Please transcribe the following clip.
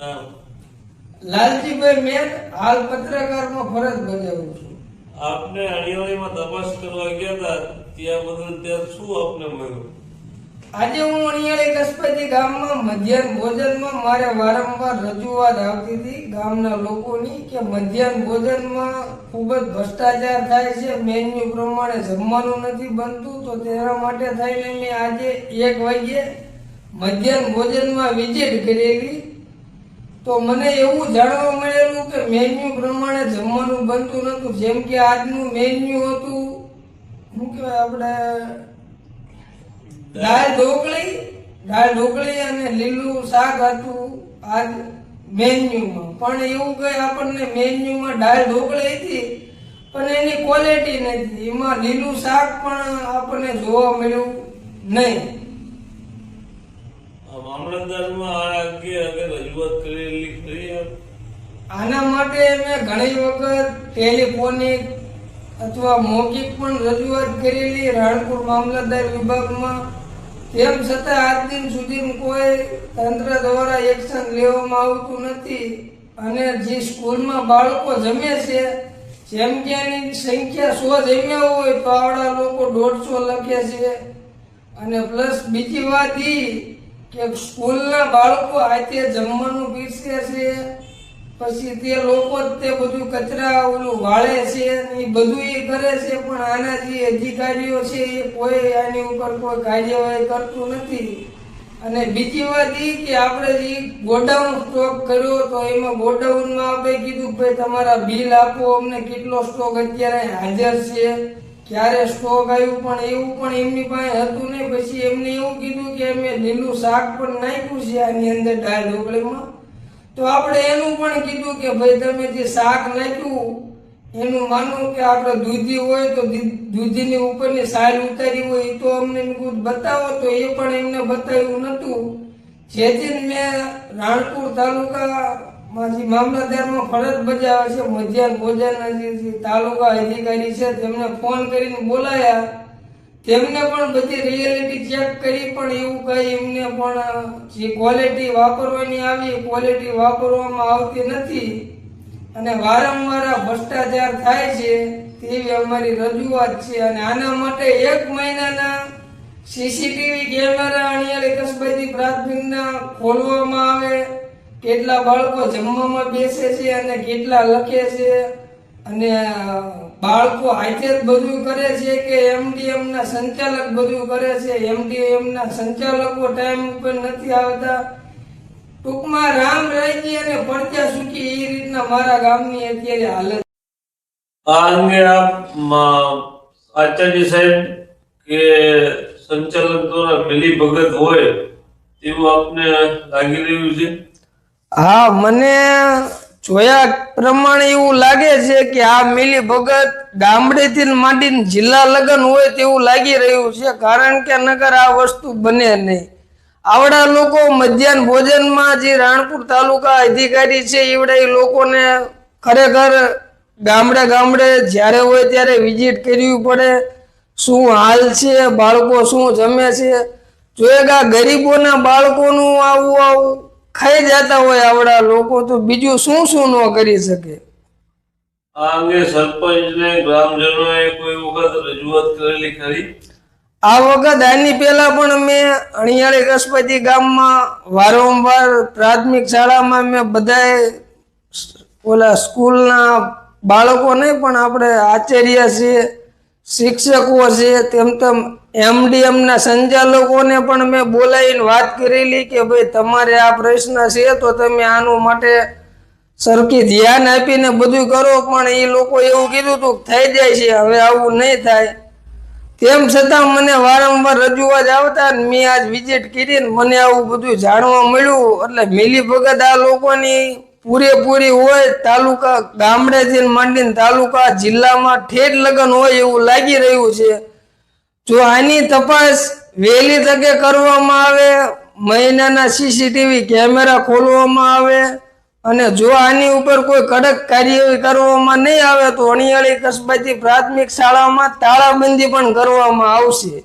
હા. લાલજીભાઈ મેર હાલ પત્રકારમાં ફરજ બજાવું છું. આપને અણિયાળીમાં તપાસ કરવા ગયા હતા ત્યાં બદલ ત્યાં શું આપને મળ્યું? આજે હું અણિયાળી કસ્બતી ગામમાં મધ્યાહન ભોજનમાં મારે વારંવાર રજૂઆત આવતી હતી ગામના લોકોની કે મધ્યાહન ભોજનમાં ખૂબ જ ભ્રષ્ટાચાર થાય છે, મેન્યુ પ્રમાણે જમવાનું નથી બનતું. તો તેના માટે થઈને મેં આજે 1 વાગ્યે મધ્યાહન ભોજનમાં વિઝિટ કરેલી. તો મને એવું જાણવા મળેલું કે મેન્યુ પ્રમાણે જમવાનું બનતું નતું. જેમ કે આજનું મેન્યુ હતું શું કહેવાય આપણે દાળ ઢોકળી અને લીલું શાક હતું આજ મેન્યુમાં. પણ એવું કઈ આપણને મેન્યુમાં દાળ ઢોકળી હતી પણ એની ક્વોલિટી નથી. એમાં લીલું શાક પણ આપણને જોવા મળ્યું નહીં. મામલતદારમાં આ અંગે રજૂઆત કરેલી ખરી? આના માટે મેં ઘણી વખત ટેલિફોનિક અથવા મૌખિક પણ રજૂઆત કરેલી રાણપુર મામલતદાર વિભાગમાં. તેમ છતાં આજ દિન સુધી કોઈ તંત્ર દ્વારા એક્શન લેવામાં આવતું નથી. અને જે સ્કૂલમાં બાળકો જમે છે, જેમ કે એની સંખ્યા 100 જમ્યા હોય તો આવડા લોકો 150 લખે છે. અને પ્લસ બીજી વાત એ કે સ્કૂલના બાળકો હાથે જમવાનું પીરસે છે, પછી તે લોકો તે બધું કચરા વાળે છે, એ બધું એ કરે છે. પણ આના જે અધિકારીઓ છે એ કોઈ આની ઉપર કોઈ કાર્યવાહી કરતું નથી. અને બીજી વાત એ કે આપણે જે ગોડાઉન સ્ટોક કર્યો તો એમાં ગોડાઉનમાં આપણે કીધું ભાઈ તમારા બિલ આપો, અમને કેટલો સ્ટોક અત્યારે હાજર છે, ક્યારે સ્ટોક આવ્યું, પણ એવું પણ એમની પાસે હતું નહીં. પછી એમને એવું કીધું કે અમે લીલું શાક પણ નાખ્યું છે આની અંદર દાળ ઢોકળીમાં. તો આપણે એનું પણ કીધું કે ભાઈ તમે જે શાક નાખ્યું એનું માનો કે આપણે દૂધી હોય તો દૂધીની ઉપરની સાલ ઉતારી હોય એ તો અમને બતાવો. તો એ પણ એમને બતાવ્યું નતું. જેથી મેં રાણપુર તાલુકામાં જે મામલતદારમાં ફરજ બજાવે છે મધ્યાહન ભોજનના જે તાલુકા અધિકારી છે તેમને ફોન કરીને બોલાયા. તેમને પણ બધી રિયાલિટી ચેક કરી પણ એવું કઈ એમને પણ જે ક્વોલિટી વાપરવાની આવી ક્વોલિટી વાપરવામાં આવતી નથી. અને વારંવાર ભ્રષ્ટાચાર થાય છે તેવી અમારી રજૂઆત છે. અને આના માટે 1 મહિનાના સીસીટીવી કેમેરા અણિયાળી કસ્બતી પ્રાથમિકના ખોલવામાં આવે, કેટલા બાળકો જમવામાં બેસે છે અને કેટલા લખે છે, અને બાળકો હાથે જ બધું કરે છે કે એમડીએમ ના સંચાલક બધું કરે છે. એમડીએમ ના સંચાલકો ટાઈમ ઉપર નથી આવતા. ટૂંકમાં રામ રાજી અને પડ્યા સૂકી એ રીતના મારા ગામની અત્યારે હાલત. આ અંગે આપ આચાર્ય સાહેબ કે સંચાલક દ્વારા મિલી ભગત હોય એવું આપને લાગી રહ્યું છે? હા, મને જોયા પ્રમાણે એવું લાગે છે કે આ મિલી ભગત ગામડેથી માંડીને જિલ્લા લગન હોય તેવું લાગી રહ્યું છે. કારણ કે નકર આ વસ્તુ બને નહીં. આવડા લોકો મધ્યાહન ભોજનમાં જે રાણપુર તાલુકા અધિકારી છે એવડા લોકોને ખરેખર ગામડે ગામડે જ્યારે હોય ત્યારે વિઝિટ કરવી પડે. શું હાલ છે, બાળકો શું જમે છે. જોયેગા ગરીબોના બાળકોનું આવું ખાઈ જતા હોય આવડા લોકો, તો બીજું શું ન કરી શકે. આ અંગે સરપંચ ને ગ્રામજનોએ કોઈ વખત રજૂઆત કરેલી ખરી? આ વખત આની પહેલા પણ મેં અણિયાળી કસ્બતી ગામમાં વારંવાર પ્રાથમિક શાળામાં મેં બધાએ ઓલા સ્કૂલના બાળકો નહીં પણ આપણે આચાર્ય છે, શિક્ષકો છે, તેમ એમડીએમના સંચાલકોને પણ મેં બોલાવીને વાત કરેલી કે ભાઈ તમારે આ પ્રશ્ન છે તો તમે આનું માટે સરખી ધ્યાન આપીને બધું કરો. પણ એ લોકો એવું કીધું હતું થઈ જાય છે, હવે આવું નહીં થાય. તેમ છતાં મને વારંવાર રજૂઆત આવતા મેં આજ વિઝિટ કરીને મને આવું બધું જાણવા મળ્યું. એટલે મિલી ભગત આ લોકોની પૂરેપૂરી હોય. તાલુકા ગામડેથી માંડીને તાલુકા જિલ્લામાં ઠેઠ લગન હોય એવું લાગી રહ્યું છે. જો આની તપાસ વહેલી તકે કરવામાં આવે, મહિનાના સીસીટીવી કેમેરા ખોલવામાં આવે, અને જો આની ઉપર કોઈ કડક કાર્યવાહી કરવામાં નહીં આવે તો અણિયાળી કસ્બતી પ્રાથમિક શાળામાં તાળાબંધી પણ કરવામાં આવશે.